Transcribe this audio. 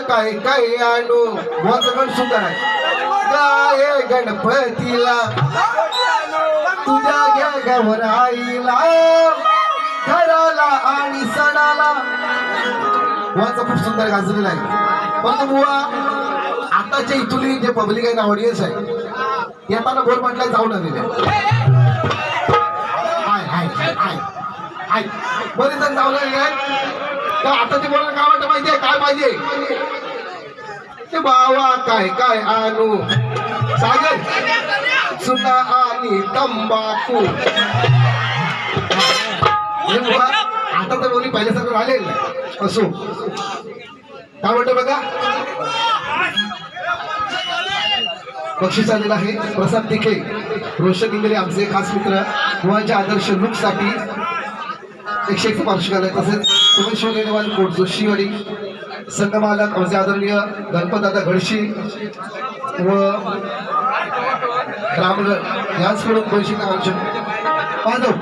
काय काय आणू वाचगण सुंदर आहे गाय गणपतीला तुझ्या घ्या गवराईला घराला आणि सणाला वाचा खूप सुंदर गाजलेला आहे पण बुवा आताच्या इथुली जे पब्लिक आहे ना ऑडियन्स आहे येताना बोल म्हटलं जाऊन आलेले हाय हाय हाय हाय बरेच जण जाऊन आलेले आहेत आता ते बोलायला काय वाटतं माहितीये काय पाहिजे ते बावा काय काय आणू सागर सुद्धा आणि तंबाखू आता तर बोली पहिल्यासारखं राहिलेलं नाही असो काय म्हणतो बघा बक्षीस आलेलं आहे प्रसाद तिखे रोशन इंगले आमचे खास मित्र मुलांच्या आदर्श लुक साठी 101 वार्षिक आले तसेच सोमेश्वर लेनेवाल कोट जोशीवाडी संघमालक आमचे आदरणीय गणपतदादा घडशी व रामगड याचकडून 200 माधव